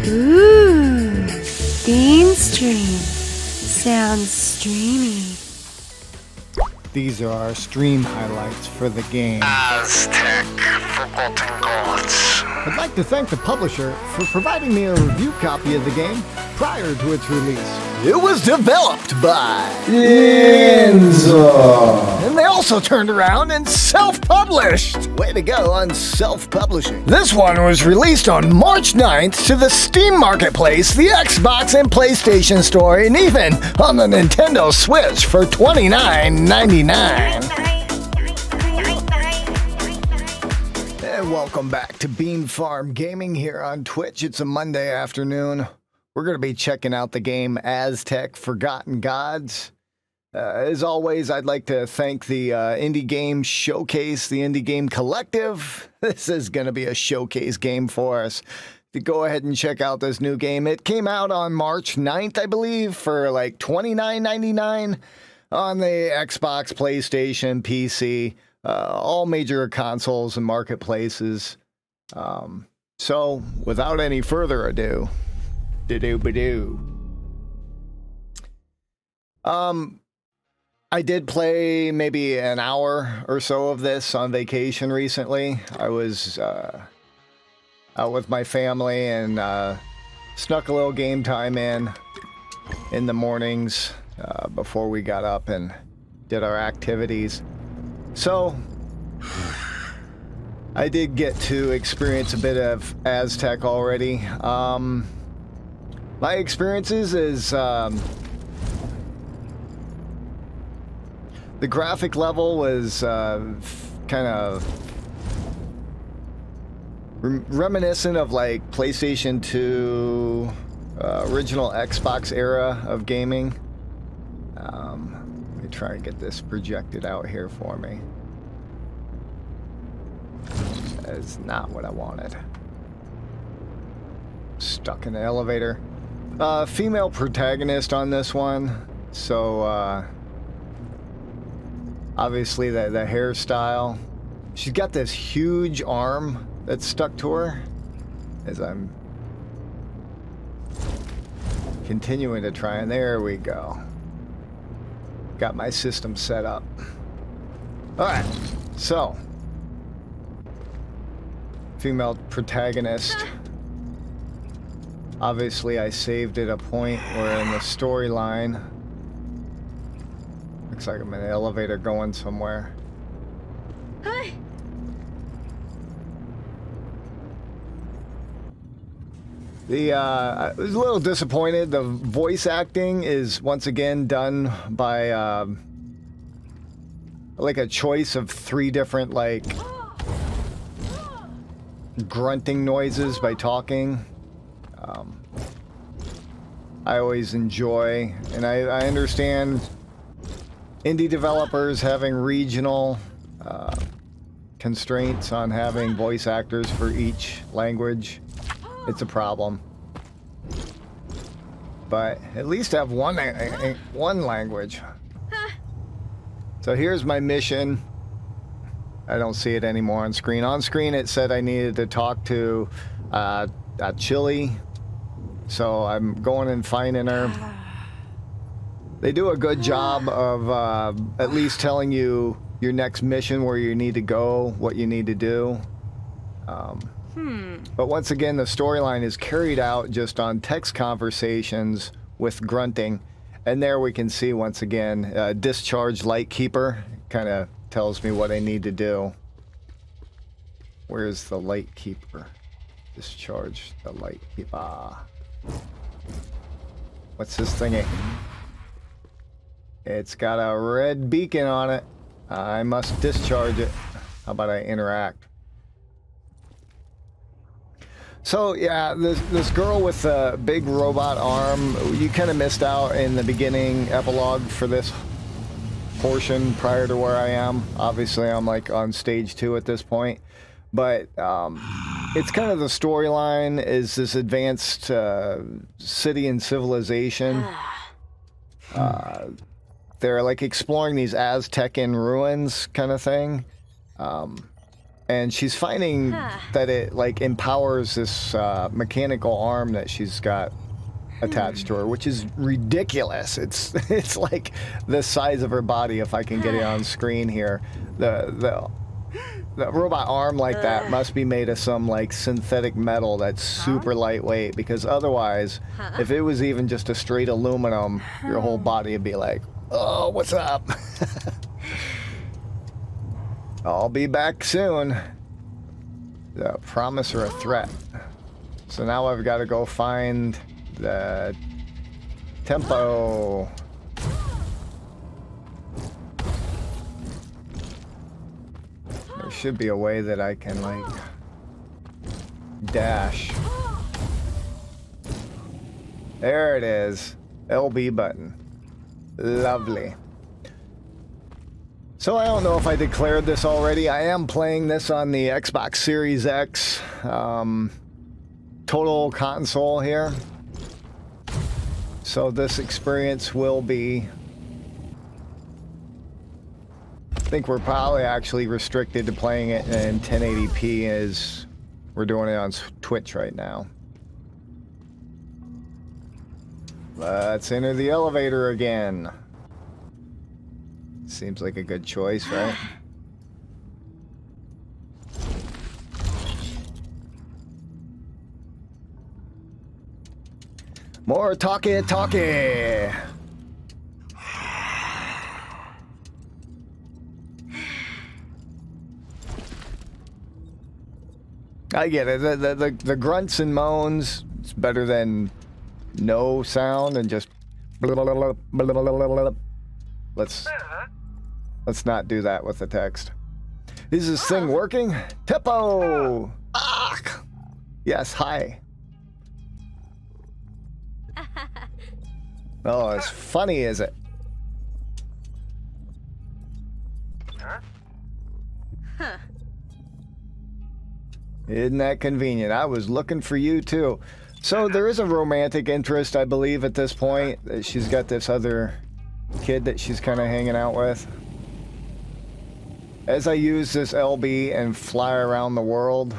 Ooh, Beam Stream. Sounds streamy. These are our stream highlights for the game. Aztech Forgotten Gods. I'd like to thank the publisher for providing me a review copy of the game prior to its release. It was developed by Lienzo. And they also turned around and self-published. Way to go on self-publishing. This one was released on March 9th to the Steam Marketplace, the Xbox and PlayStation Store, and even on the Nintendo Switch for $29.99. And welcome back to Bean Farm Gaming here on Twitch. It's a Monday afternoon. We're going to be checking out the game Aztech Forgotten Gods. As always, I'd like to thank the Indie Game Showcase, the Indie Game Collective. This is going to be a showcase game for us. To go ahead and check out this new game. It came out on March 9th, I believe, for like $29.99 on the Xbox, PlayStation, PC, all major consoles and marketplaces. So, without any further ado, I did play maybe an hour or so of this on vacation recently. I was out with my family and snuck a little game time in the mornings before we got up and did our activities. So I did get to experience a bit of Aztec already. My experiences is the graphic level was kind of reminiscent of like PlayStation 2, original Xbox era of gaming. Let me try and get this projected out here for me. That is not what I wanted. Stuck in the elevator. Female protagonist on this one, so obviously the hairstyle. She's got this huge arm that's stuck to her as I'm continuing to try, and there we go. Got my system set up. Alright, so female protagonist. Obviously, I saved at a point where in the storyline, looks like I'm in an elevator going somewhere. Hi. I was a little disappointed. The voice acting is once again done by like a choice of 3 different like grunting noises by talking. I always enjoy, and I understand indie developers having regional constraints on having voice actors for each language. It's a problem. But at least have one language. So here's my mission. I don't see it anymore on screen. On screen it said I needed to talk to Achtli. So I'm going and finding her. They do a good job of at least telling you your next mission, where you need to go, what you need to do. But once again, the storyline is carried out just on text conversations with grunting. And there we can see once again, discharge lightkeeper. Kind of tells me what I need to do. Where's the lightkeeper? Discharge the lightkeeper. What's this thingy? It's got a red beacon on it. I must discharge it. How about I interact? So yeah, this girl with the big robot arm, you kind of missed out in the beginning epilogue for this portion prior to where I am. Obviously, I'm like on stage 2 at this point. But it's kind of the storyline is this advanced city and civilization. They're like exploring these Aztecian ruins kind of thing. And she's finding that it like empowers this mechanical arm that she's got attached to her, which is ridiculous. It's like the size of her body. If I can get it on screen here, the robot arm like that must be made of some like synthetic metal that's super lightweight, because otherwise, if it was even just a straight aluminum, your whole body would be like, oh, what's up? I'll be back soon. A promise or a threat. So now I've got to go find the tempo. There should be a way that I can like dash. There it is. LB button. Lovely. So I don't know if I declared this already. I am playing this on the Xbox Series X total console here. So this experience will be... I think we're probably actually restricted to playing it in 1080p as we're doing it on Twitch right now. Let's enter the elevator again. Seems like a good choice, right? More talkie. I get it. The grunts and moans, it's better than no sound and just... Let's not do that with the text. Is this thing working? Tempo! Ah! Yes, hi. Oh, as funny as it. Isn't that convenient? I was looking for you too. So there is a romantic interest, I believe, at this point. She's got this other kid that she's kind of hanging out with. As I use this LB and fly around the world,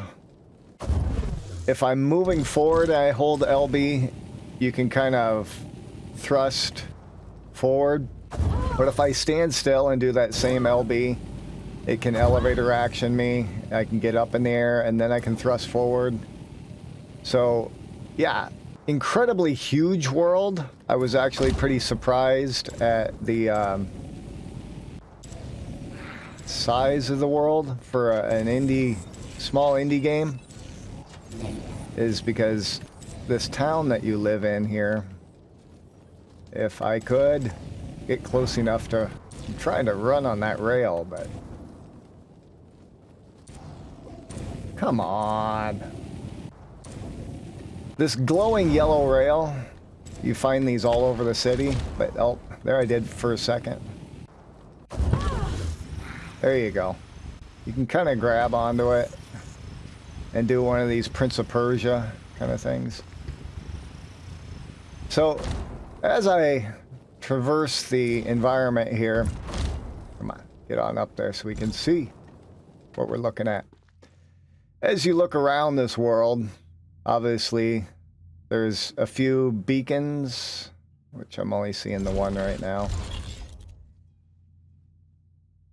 if I'm moving forward and I hold LB, you can kind of thrust forward. But if I stand still and do that same LB, it can elevator action me. I can get up in the air and then I can thrust forward. So, yeah, incredibly huge world. I was actually pretty surprised at the size of the world for an small indie game. Is because this town that you live in here, if I could get close enough to... I'm trying to run on that rail, but... Come on. This glowing yellow rail, you find these all over the city, but oh, there I did for a second. There you go. You can kind of grab onto it and do one of these Prince of Persia kind of things. So, as I traverse the environment here, come on, get on up there so we can see what we're looking at. As you look around this world, obviously, there's a few beacons, which I'm only seeing the one right now.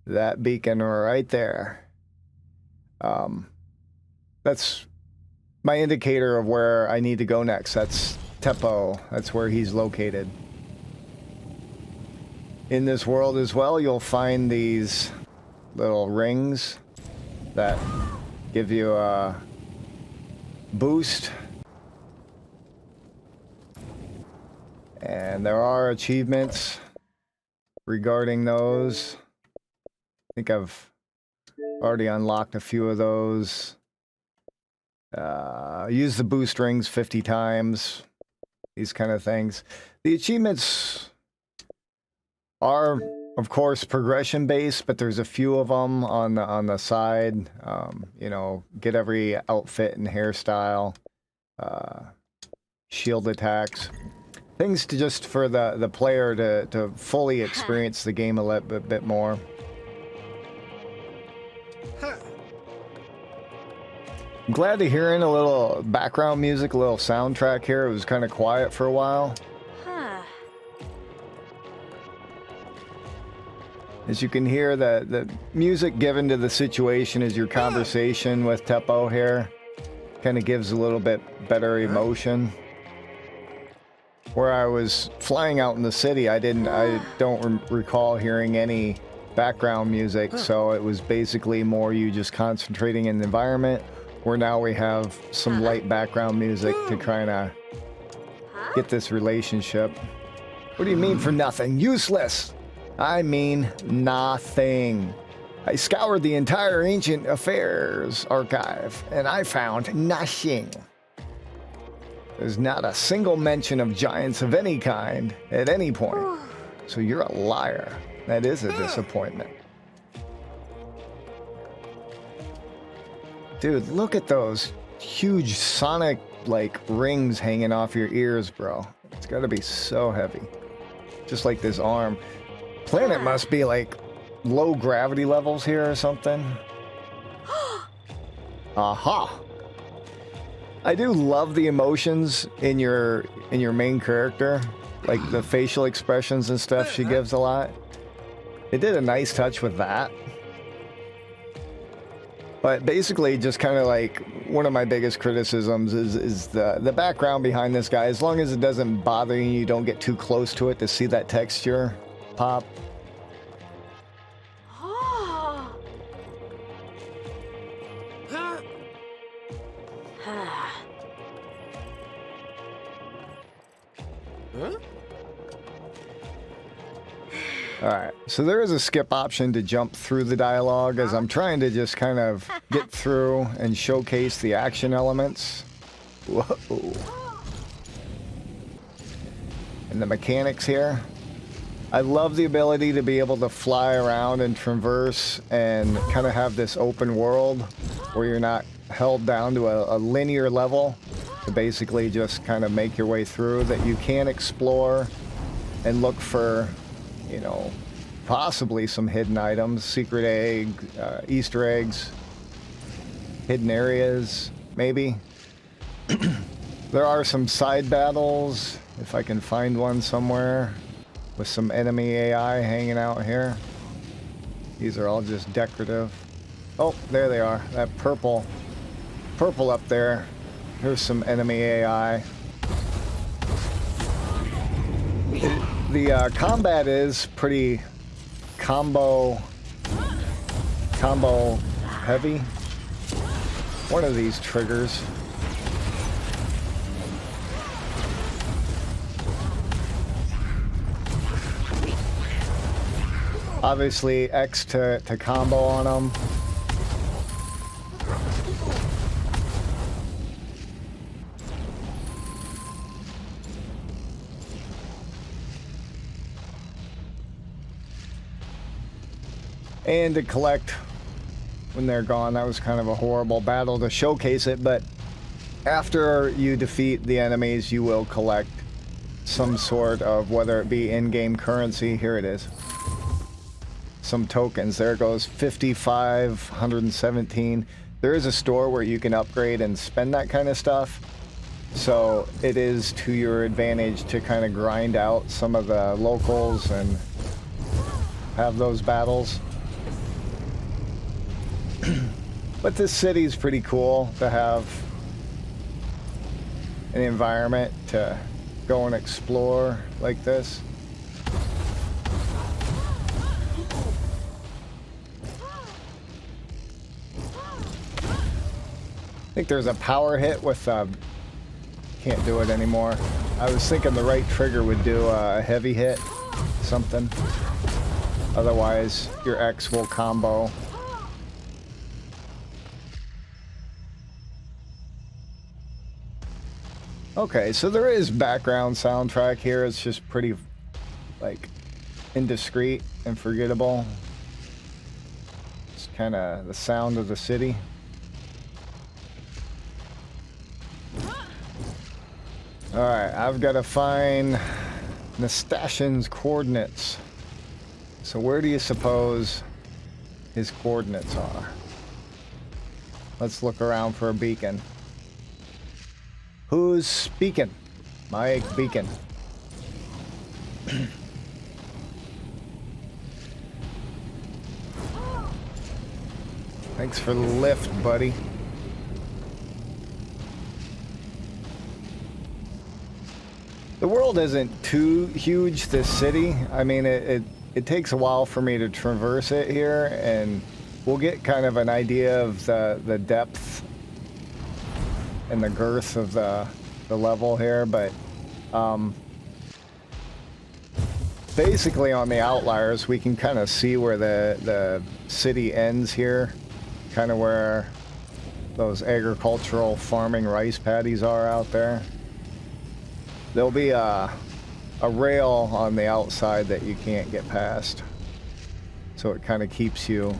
That beacon right there. That's my indicator of where I need to go next. That's Teppo. That's where he's located. In this world as well, you'll find these little rings that give you a boost. And there are achievements regarding those. I think I've already unlocked a few of those. Use the boost rings 50 times. These kind of things. The achievements are, of course, progression based, but there's a few of them on the side. You know, get every outfit and hairstyle, shield attacks, things to just for the player to fully experience the game a little bit more. I'm glad to hearing a little background music, a little soundtrack here. It was kind of quiet for a while. Huh. As you can hear, the music given to the situation is your conversation with Teppo here. Kind of gives a little bit better emotion. Where I was flying out in the city, I don't recall hearing any background music, so it was basically more you just concentrating in the environment, where now we have some light background music to kind of get this relationship. What do you mean for nothing? Useless! I mean nothing. I scoured the entire Ancient Affairs archive, and I found nothing. There's not a single mention of giants of any kind at any point. So you're a liar. That is a disappointment. Dude, look at those huge sonic, like, rings hanging off your ears, bro. It's gotta be so heavy. Just like this arm. Planet must be, like, low gravity levels here or something. Aha! I do love the emotions in your main character, like the facial expressions and stuff she gives a lot. They did a nice touch with that. But basically, just kind of like one of my biggest criticisms is the background behind this guy. As long as it doesn't bother you, you don't get too close to it to see that texture pop. Alright, so there is a skip option to jump through the dialogue as I'm trying to just kind of get through and showcase the action elements. Whoa. And the mechanics here. I love the ability to be able to fly around and traverse and kind of have this open world where you're not held down to a linear level to basically just kind of make your way through, that you can explore and look for, you know, possibly some hidden items, secret egg, Easter eggs, hidden areas, maybe. There are some side battles, if I can find one somewhere, with some enemy AI hanging out here. These are all just decorative. Oh, there they are. That purple up there. Here's some enemy AI. The combat is pretty combo heavy. One of these triggers. Obviously X to combo on them. And to collect when they're gone. That was kind of a horrible battle to showcase it, but after you defeat the enemies, you will collect some sort of, whether it be in-game currency, here it is. Some tokens. There it goes, 55, 117. There is a store where you can upgrade and spend that kind of stuff. So it is to your advantage to kind of grind out some of the locals and have those battles. But this city is pretty cool to have an environment to go and explore like this. I think there's a power hit with can't do it anymore. I was thinking the right trigger would do a heavy hit, something. Otherwise, your X will combo. Okay, so there is background soundtrack here. It's just pretty, like, indiscreet and forgettable. It's kind of the sound of the city. Alright, I've got to find Nastashin's coordinates. So where do you suppose his coordinates are? Let's look around for a beacon. Who's speaking? My beacon. Thanks for the lift, buddy. The world isn't too huge, this city. I mean, it takes a while for me to traverse it here, and we'll get kind of an idea of the depth and the girth of the level here, but basically on the outliers, we can kind of see where the city ends here, kind of where those agricultural farming rice paddies are out there. There'll be a rail on the outside that you can't get past, so it kind of keeps you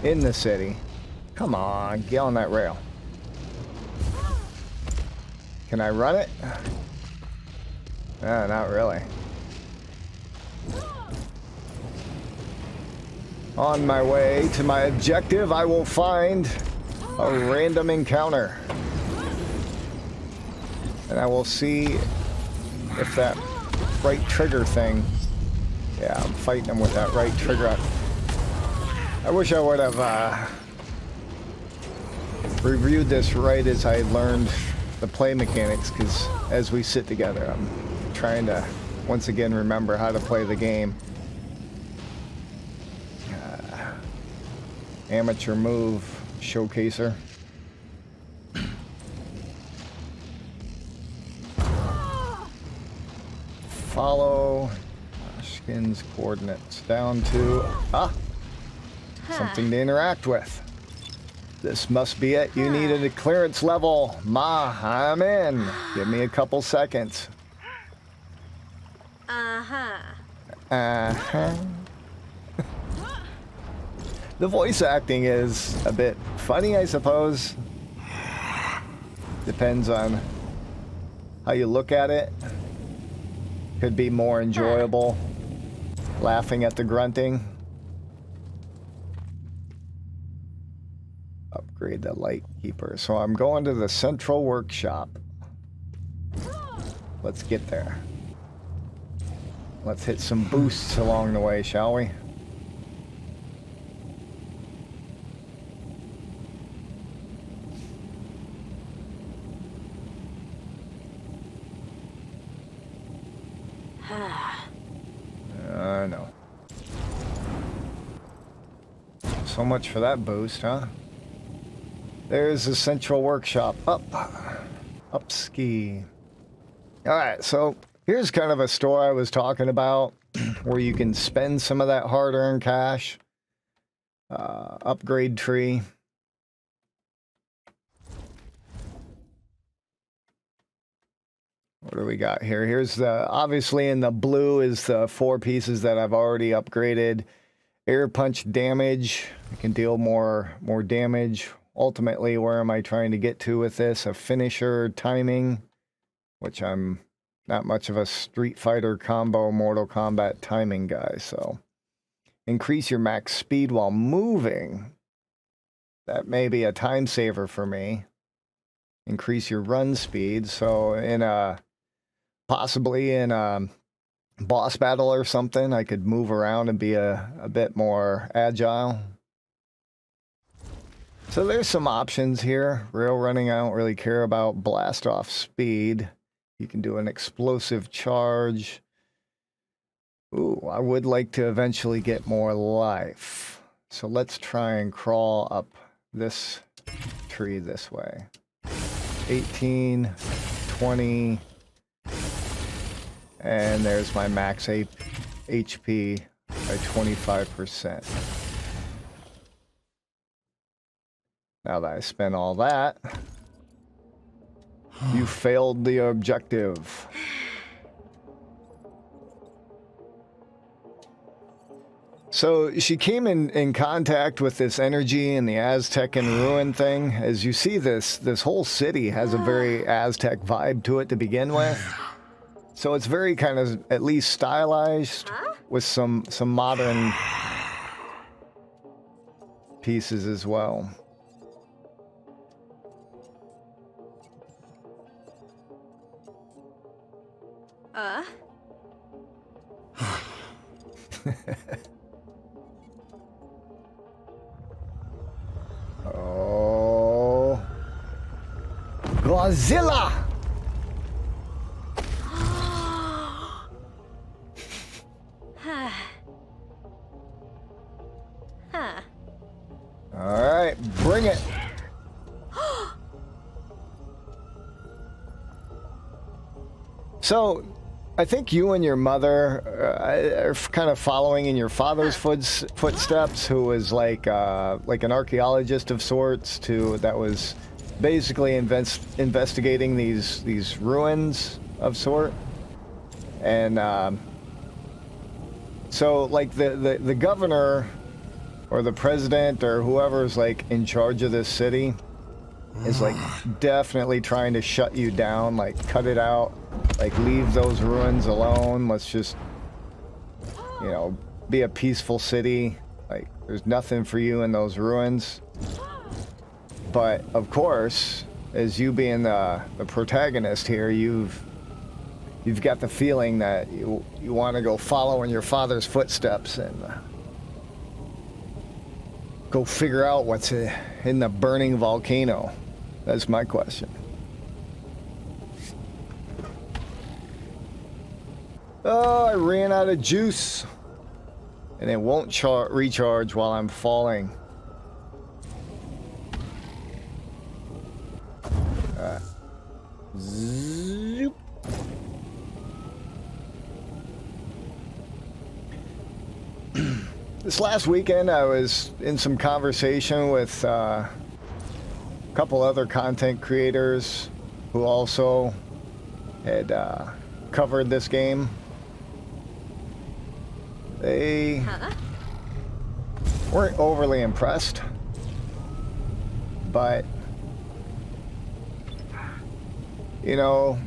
in the city. Come on, get on that rail. Can I run it? Not really. On my way to my objective, I will find a random encounter. And I will see if that right trigger thing... Yeah, I'm fighting him with that right trigger. I wish I would have reviewed this right as I learned the play mechanics, because as we sit together, I'm trying to once again remember how to play the game. Amateur move showcaser. Follow Skin's coordinates down to something to interact with. This must be it. You needed a clearance level. I'm in. Give me a couple seconds. The voice acting is a bit funny, I suppose. Depends on how you look at it. Could be more enjoyable laughing at the grunting. Upgrade the light keeper. So I'm going to the central workshop. Let's get there. Let's hit some boosts along the way, shall we? No. So much for that boost, huh? There's the central workshop. Up ski. Alright, so here's kind of a store I was talking about where you can spend some of that hard-earned cash. Upgrade tree. What do we got here? Here's the, obviously in the blue is the 4 pieces that I've already upgraded. Air punch damage. I can deal more damage. Ultimately, where am I trying to get to with this? A finisher timing, which I'm not much of a Street Fighter combo Mortal Kombat timing guy, so. Increase your max speed while moving. That may be a time saver for me. Increase your run speed, so in a... Possibly in a boss battle or something, I could move around and be a bit more agile. So there's some options here. Rail running, I don't really care about. Blast off speed. You can do an explosive charge. Ooh, I would like to eventually get more life. So let's try and crawl up this tree this way. 18, 20... And there's my max HP by 25%. Now that I spent all that, you failed the objective. So she came in contact with this energy and the Aztec and ruin thing. As you see, this whole city has a very Aztec vibe to it to begin with. So it's very kind of at least stylized with some modern pieces as well. Oh, Godzilla! All right, bring it. So, I think you and your mother are kind of following in your father's footsteps, who was like an archaeologist of sorts, that was basically investigating these ruins of sort. And so, like the governor or the president or whoever's like in charge of this city is like definitely trying to shut you down, like cut it out. Like, leave those ruins alone. Let's just, you know, be a peaceful city. Like, there's nothing for you in those ruins. But, of course, as you being the protagonist here, you've got the feeling that you want to go follow in your father's footsteps and go figure out what's in the burning volcano. That's my question. Oh, I ran out of juice. And it won't recharge while I'm falling. Zoop. This last weekend, I was in some conversation with a couple other content creators who also had covered this game. They weren't overly impressed, but, you know,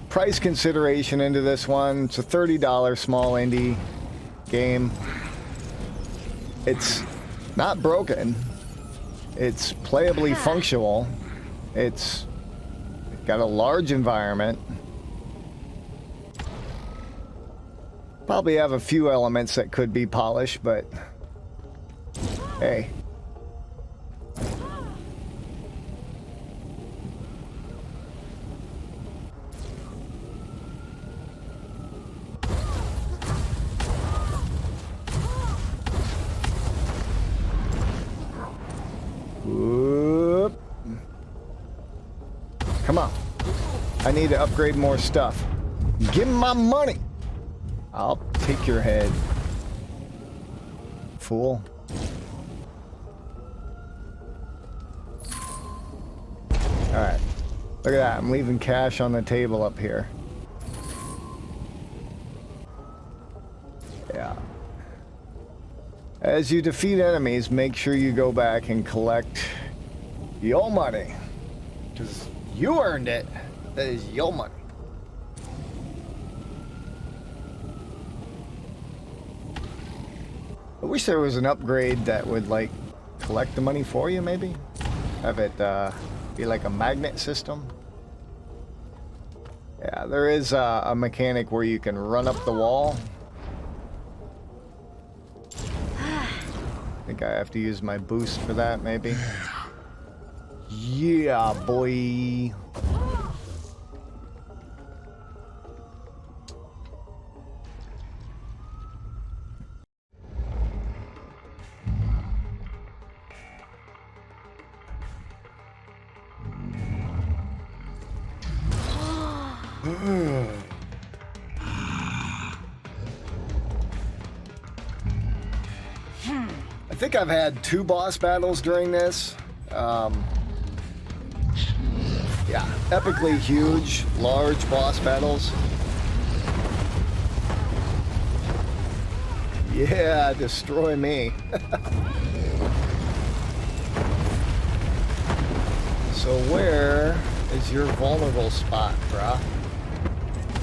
price consideration into this one. It's a $30 small indie game. It's not broken. It's playably functional. It's got a large environment. Probably have a few elements that could be polished, but hey. Whoop. Come on. I need to upgrade more stuff. Give me my money. I'll take your head, fool. Alright. Look at that. I'm leaving cash on the table up here. Yeah. As you defeat enemies, make sure you go back and collect your money. Because you earned it. That is your money. I wish there was an upgrade that would, like, collect the money for you, maybe? Have it be like a magnet system? Yeah, there is a mechanic where you can run up the wall. I think I have to use my boost for that, maybe. Yeah, boy. I think I've had 2 boss battles during this. Yeah, epically huge, large boss battles. Yeah, destroy me. So where is your vulnerable spot, brah?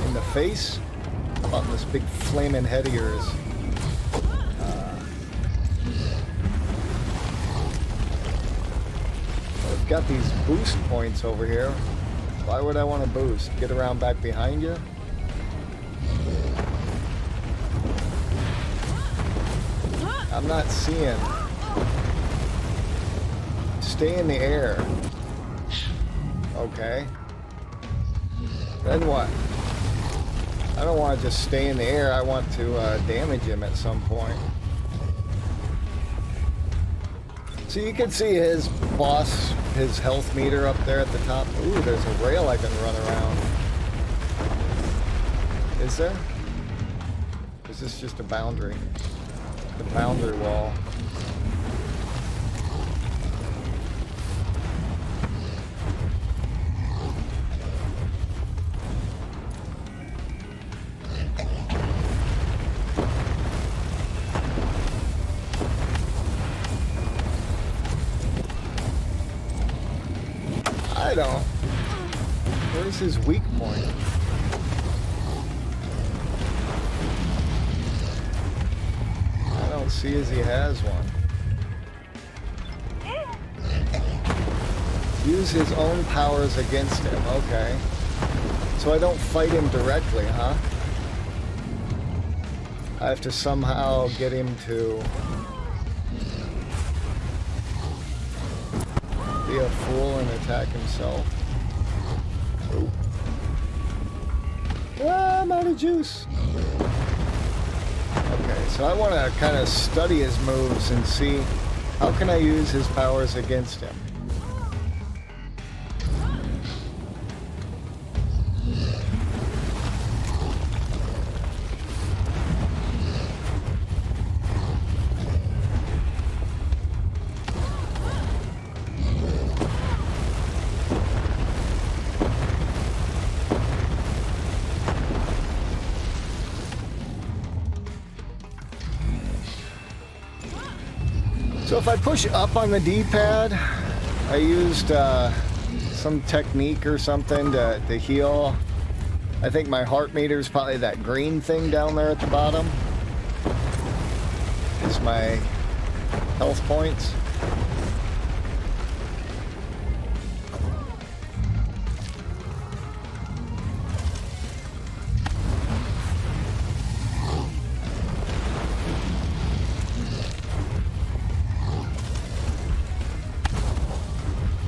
In the face? How about this big flaming head of yours? You've got these boost points over here. Why would I want to boost? Get around back behind you? I'm not seeing. Stay in the air. Okay. Then what? I don't want to just stay in the air. I want to damage him at some point. So you can see his boss, his health meter up there at the top. Ooh, there's a rail I can run around. Is there? Is this just a boundary? The boundary wall. I don't. Where's his weak point? I don't see as he has one. Use his own powers against him. Okay. So I don't fight him directly, huh? I have to somehow get him to be a fool and attack himself. Ooh. Ah, I'm out of juice. Okay, so I want to kind of study his moves and see how can I use his powers against him. So if I push up on the D-pad, I used some technique or something to heal. I think my heart meter is probably that green thing down there at the bottom. Is my health points.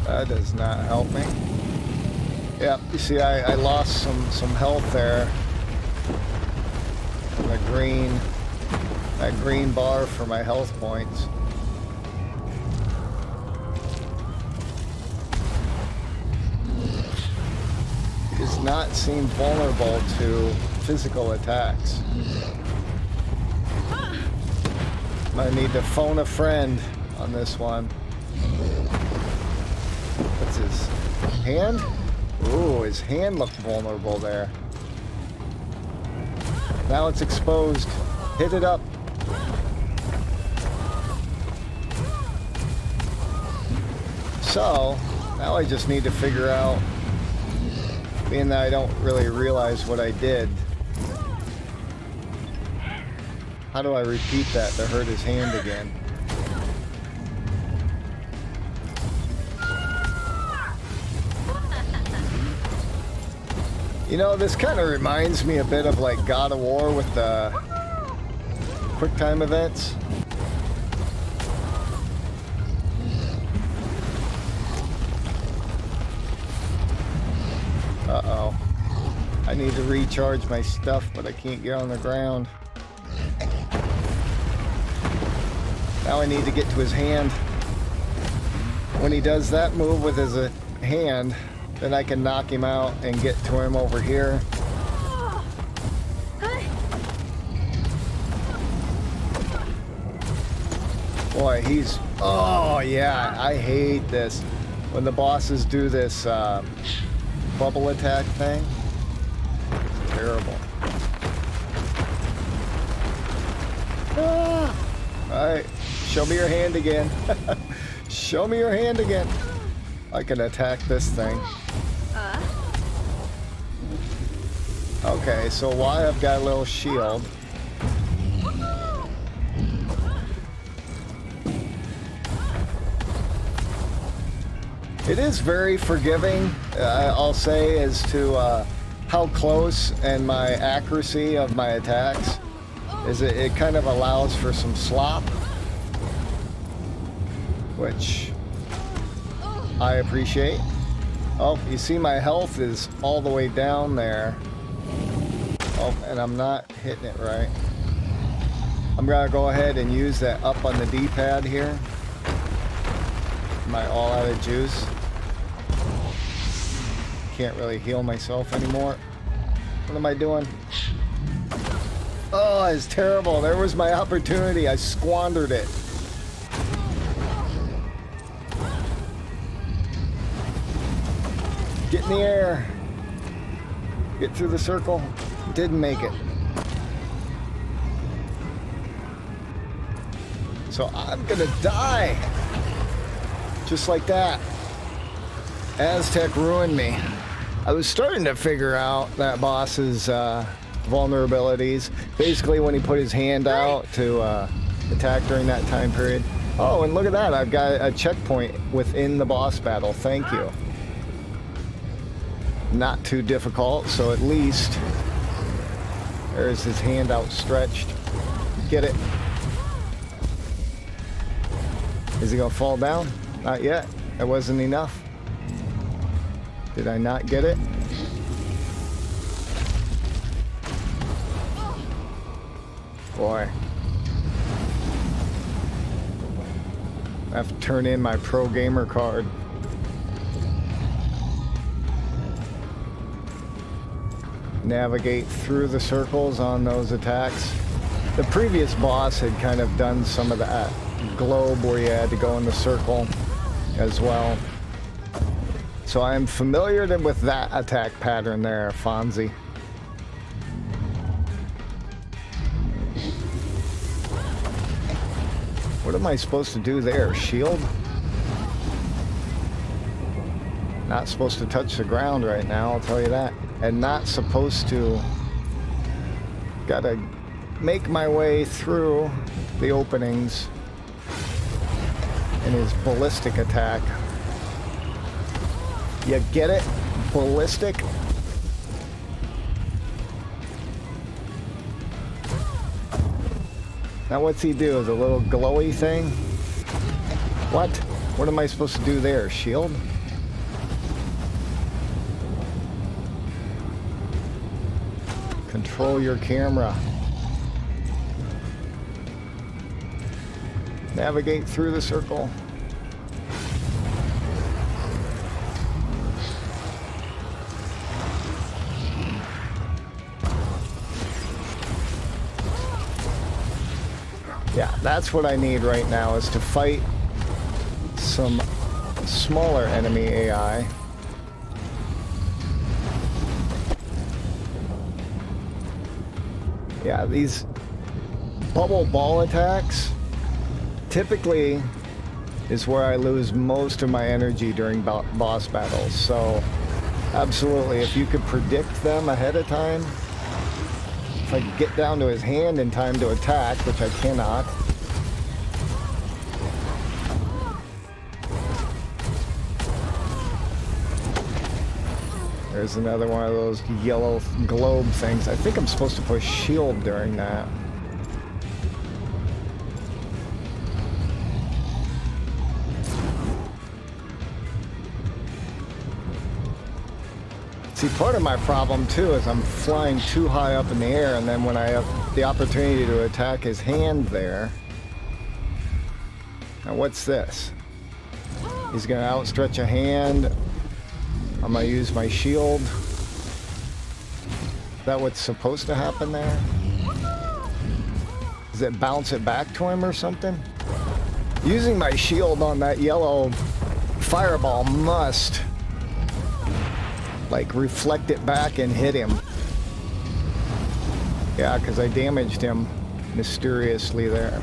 That does not help me. Yeah, you see, I lost some health there. And that green bar for my health points. He does not seem vulnerable to physical attacks. I need to phone a friend on this one. What's his hand? Ooh, his hand looked vulnerable there. Now it's exposed. Hit it up. So, now I just need to figure out, being that I don't really realize what I did, how do I repeat that to hurt his hand again? You know, this kind of reminds me a bit of like God of War with the quick time events. Uh-oh. I need to recharge my stuff, but I can't get on the ground. Now I need to get to his hand. When he does that move with his hand, then I can knock him out and get to him over here. Boy, he's... Oh, yeah, I hate this. When the bosses do this bubble attack thing. It's terrible. Ah! Alright, show me your hand again. Show me your hand again. I can attack this thing. Okay, so why I've got a little shield. It is very forgiving, I'll say, as to how close and my accuracy of my attacks. It kind of allows for some slop, which I appreciate. Oh, you see my health is all the way down there. Oh, and I'm not hitting it right. I'm gonna go ahead and use that up on the D-pad here. Am I all out of juice? Can't really heal myself anymore. What am I doing? Oh, it's terrible. There was my opportunity. I squandered it. Get in the air. Get through the circle. Didn't make it. So I'm gonna die. Just like that. Aztec ruined me. I was starting to figure out that boss's vulnerabilities. Basically when he put his hand out to attack during that time period. Oh, and look at that. I've got a checkpoint within the boss battle. Thank you. Not too difficult, so at least there's his hand outstretched. Get it. Is he gonna fall down? Not yet. That wasn't enough. Did I not get it? Boy. I have to turn in my pro gamer card. Navigate through the circles on those attacks. The previous boss had kind of done some of that globe where you had to go in the circle as well. So I'm familiar with that attack pattern there, Fonzie. What am I supposed to do there? Shield? Not supposed to touch the ground right now, I'll tell you that. And not supposed to... Gotta make my way through the openings in his ballistic attack. You get it? Ballistic? Now what's he do? The little glowy thing? What? What am I supposed to do there? Shield? Control your camera. Navigate through the circle. Yeah, that's what I need right now, is to fight some smaller enemy AI. Yeah, these bubble ball attacks typically is where I lose most of my energy during boss battles. So, absolutely, if you could predict them ahead of time, if I could get down to his hand in time to attack, which I cannot. There's another one of those yellow globe things. I think I'm supposed to push shield during that. See, part of my problem too is I'm flying too high up in the air, and then when I have the opportunity to attack his hand there. Now what's this? He's gonna outstretch a hand. I'm gonna use my shield. Is that what's supposed to happen there? Does it bounce it back to him or something? Using my shield on that yellow fireball must like reflect it back and hit him. Yeah, because I damaged him mysteriously there.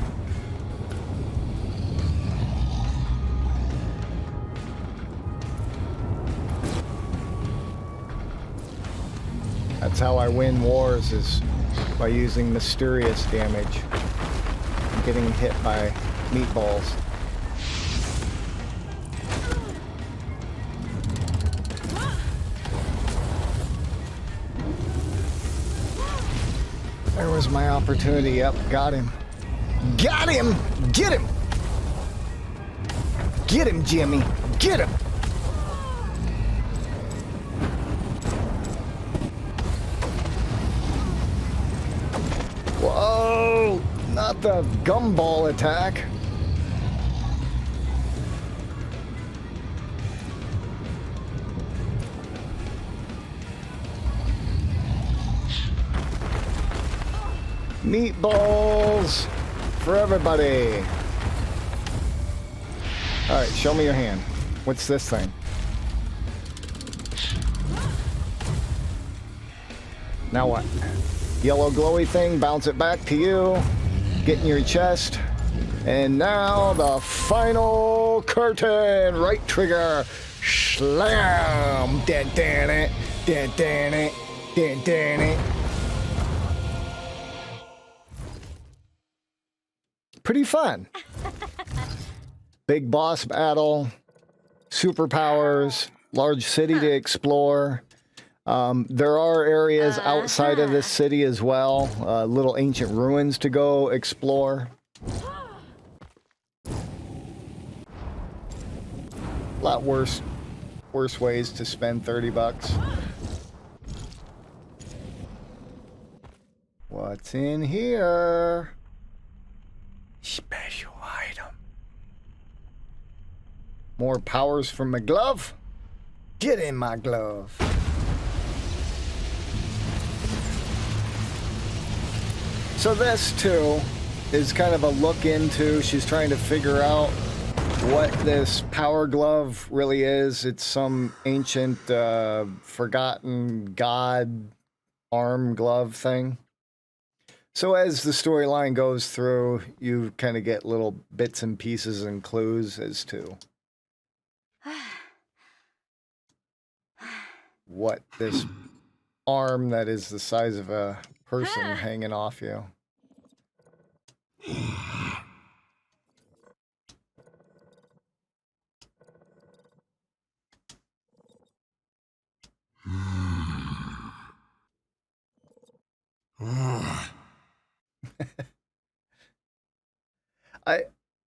That's how I win wars, is by using mysterious damage and getting hit by meatballs. There was my opportunity. Yep, got him. Got him! Get him! Get him, Jimmy! Get him! Whoa! Not the gumball attack. Meatballs for everybody. All right, show me your hand. What's this thing? Now what? Yellow glowy thing, bounce it back to you. Get in your chest. And now the final curtain. Right trigger. Slam. Dun, dun, it. Dun, dun, it. Dun, dun, it. Pretty fun. Big boss battle, superpowers, large city to explore. There are areas outside of this city as well, little ancient ruins to go explore. A lot worse ways to spend $30. What's in here? Special item. More powers from my glove? Get in my glove. So this too is kind of a look into, she's trying to figure out what this power glove really is. It's some ancient forgotten god arm glove thing. So as the storyline goes through, you kind of get little bits and pieces and clues as to what this arm that is the size of a person hanging off you.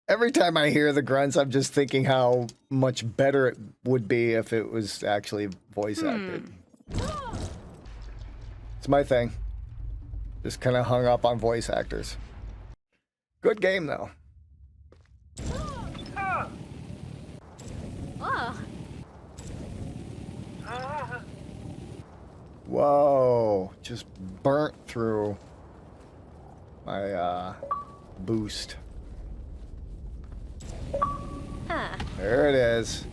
Every time I hear the grunts, I'm just thinking how much better it would be if it was actually voice acted. It's my thing. Just kind of hung up on voice actors. Good game, though. Whoa, just burnt through my boost. There it is.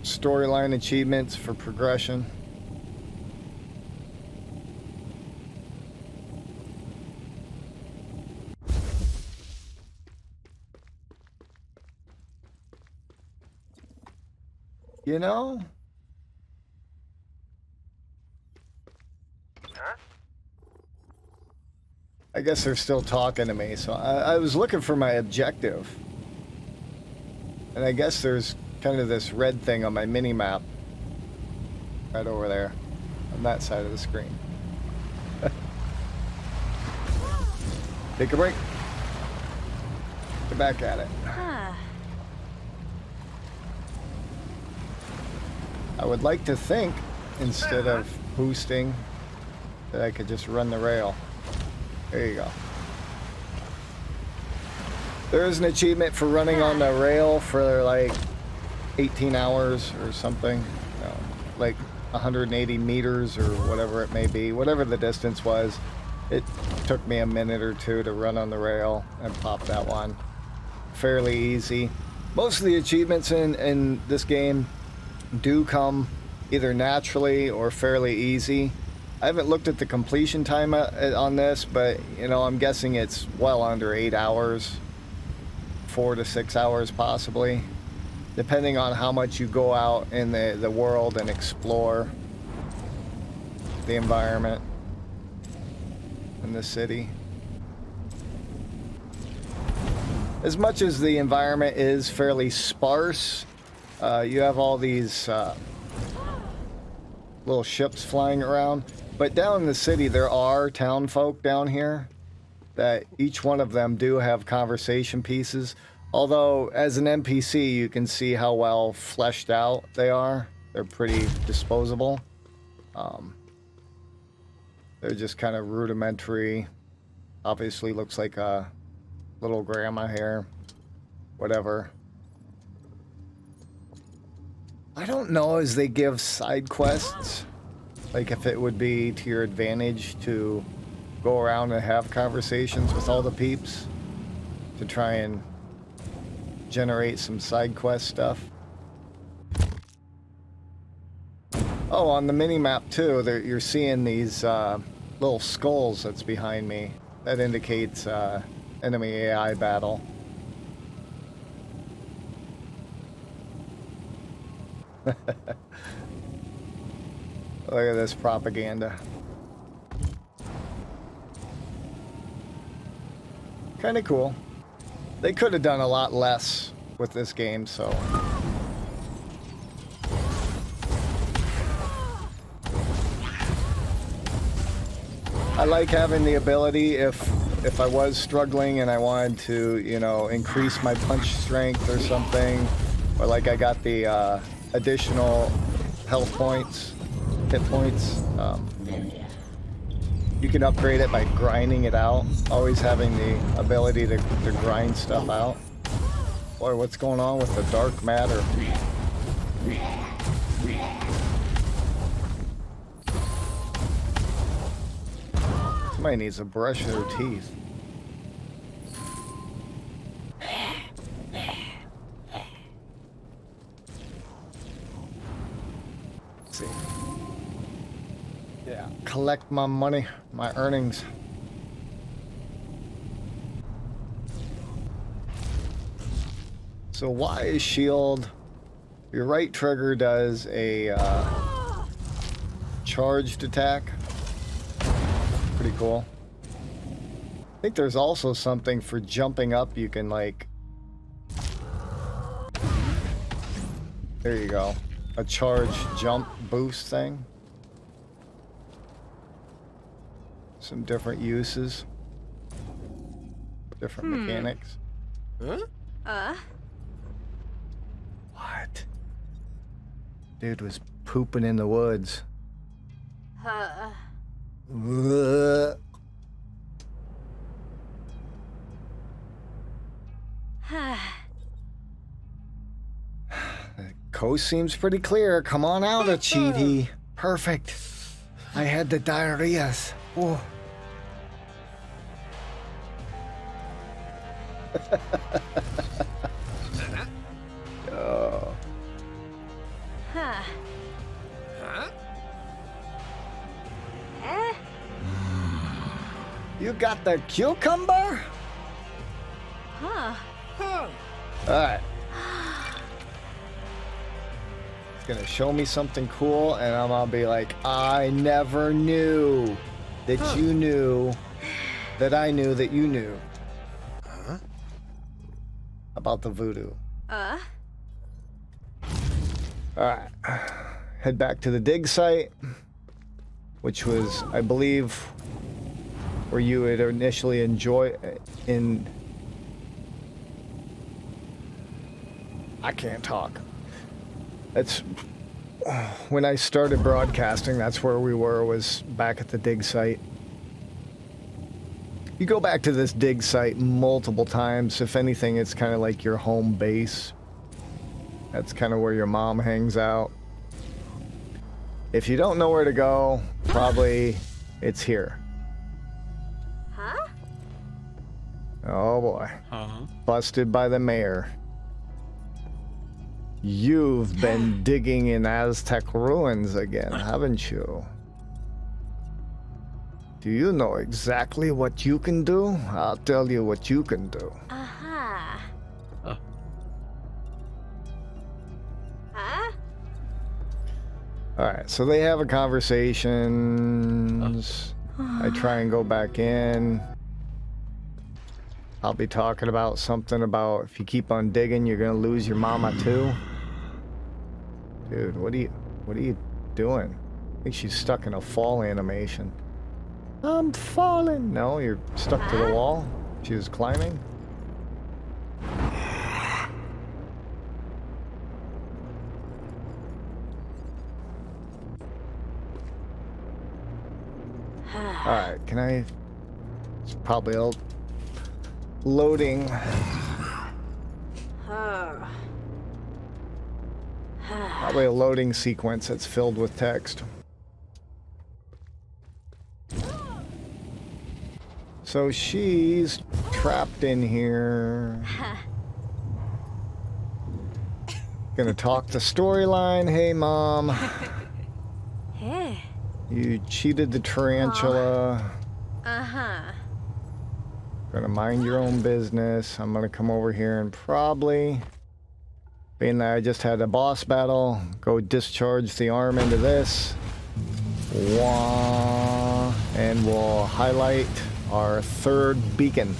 Storyline achievements for progression. You know? I guess they're still talking to me, so I was looking for my objective. And I guess there's kind of this red thing on my mini-map. Right over there. On that side of the screen. Take a break. Get back at it. I would like to think, instead of boosting, that I could just run the rail. There you go. There is an achievement for running on the rail for like 18 hours or something. No, like 180 meters or whatever it may be. Whatever the distance was. It took me a minute or two to run on the rail and pop that one. Fairly easy. Most of the achievements in this game do come either naturally or fairly easy. I haven't looked at the completion time on this, but you know, I'm guessing it's well under 8 hours, 4 to 6 hours possibly, depending on how much you go out in the world and explore the environment in the city. As much as the environment is fairly sparse, you have all these little ships flying around. But down in the city, there are town folk down here that each one of them do have conversation pieces. Although, as an NPC, you can see how well fleshed out they are. They're pretty disposable. They're just kind of rudimentary. Obviously looks like a little grandma here. Whatever. I don't know as they give side quests, like if it would be to your advantage to go around and have conversations with all the peeps to try and generate some side quest stuff. Oh, on the mini-map too, you're seeing these little skulls that's behind me. That indicates enemy AI battle. Look at this propaganda. Kind of cool. They could have done a lot less with this game, so... I like having the ability if I was struggling and I wanted to, you know, increase my punch strength or something, or like I got the additional health points, hit points. You can upgrade it by grinding it out. Always having the ability to grind stuff out. Boy, what's going on with the dark matter? Somebody needs to brush their teeth. Let's see. Yeah, collect my money, my earnings. So why is shield? Your right trigger does a charged attack. Pretty cool. I think there's also something for jumping up. You can like... There you go. A charged jump boost thing. Some different uses. Different mechanics. Huh? What? Dude was pooping in the woods. Ugh. The coast seems pretty clear. Come on out, Achtli. Perfect. I had the diarrheas. Oh. Oh. Huh? You got the cucumber? Huh? Alright. It's gonna show me something cool, and I'm gonna be like, I never knew that you knew that I knew that you knew. Huh? About the voodoo. Alright. Head back to the dig site, which was, I believe, where you would initially enjoy in... I can't talk. That's... When I started broadcasting, that's where we were, was back at the dig site. You go back to this dig site multiple times. If anything, it's kind of like your home base. That's kind of where your mom hangs out. If you don't know where to go, probably it's here. Huh? Oh boy. Busted by the mayor. You've been digging in Aztec ruins again, haven't you? Do you know exactly what you can do? I'll tell you what you can do. Huh? Alright, so they have a conversation. I try and go back in. I'll be talking about something about if you keep on digging, you're gonna lose your mama too. Dude, what are you doing? I think she's stuck in a fall animation. I'm falling. No, you're stuck to the wall. She was climbing. Alright, can I... It's probably a loading. Probably a loading sequence that's filled with text. So she's trapped in here. Gonna talk the storyline. Hey, Mom. Hey. You cheated the tarantula. Uh-huh. Gonna mind your own business. I'm gonna come over here and probably, being that I just had a boss battle, go discharge the arm into this. Wah, and we'll highlight our third beacon.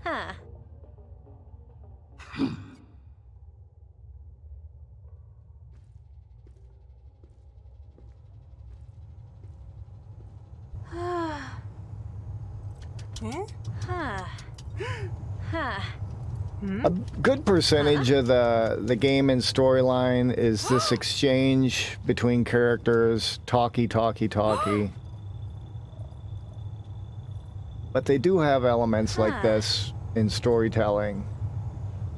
Huh. Huh. Huh. A good percentage of the game and storyline is this exchange between characters, talky. But they do have elements like this in storytelling.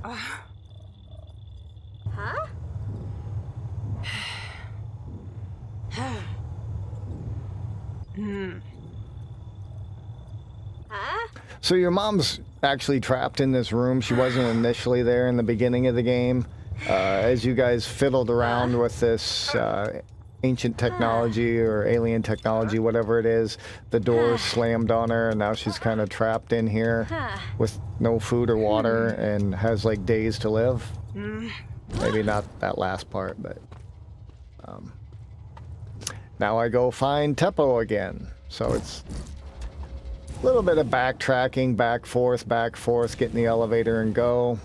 Huh? Huh? So your mom's actually trapped in this room. She wasn't initially there in the beginning of the game. As you guys fiddled around with this ancient technology or alien technology, whatever it is, the door slammed on her, and now she's kind of trapped in here with no food or water and has like days to live. Maybe not that last part, but now I go find Teppo again. So it's a little bit of backtracking, back forth, get in the elevator and go.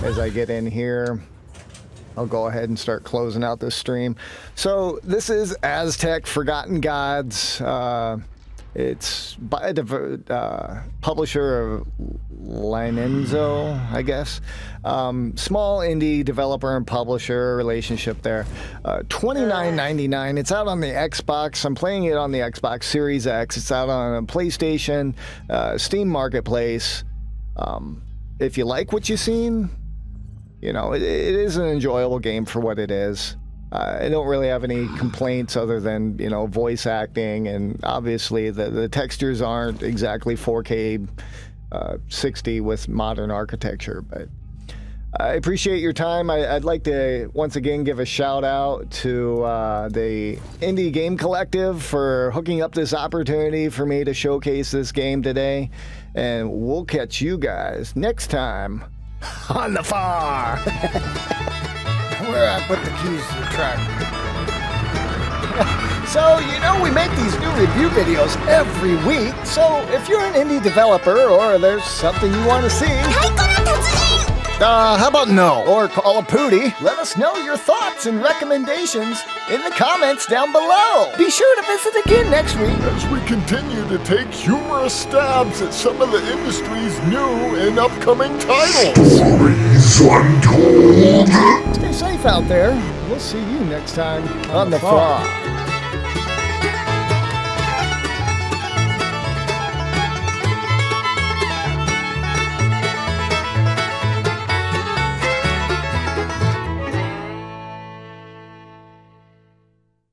As I get in here, I'll go ahead and start closing out this stream. So this is Aztec Forgotten Gods. It's by the publisher of Lienzo, I guess. Small indie developer and publisher relationship there. $29.99. It's out on the Xbox. I'm playing it on the Xbox Series X. It's out on a PlayStation, Steam Marketplace. If you like what you've seen, you know, it is an enjoyable game for what it is. I don't really have any complaints other than, you know, voice acting, and obviously the textures aren't exactly 4K 60 with modern architecture, but I appreciate your time. I'd like to once again give a shout out to the Indie Game Collective for hooking up this opportunity for me to showcase this game today, and we'll catch you guys next time on the far. Where I put the keys to the track. So, you know, we make these new review videos every week, so if you're an indie developer or there's something you want to see, how about no? Or call a pootie. Let us know your thoughts and recommendations in the comments down below. Be sure to visit again next week As we continue to take humorous stabs at some of the industry's new and upcoming titles. Stories untold. Stay safe out there. We'll see you next time on the farm.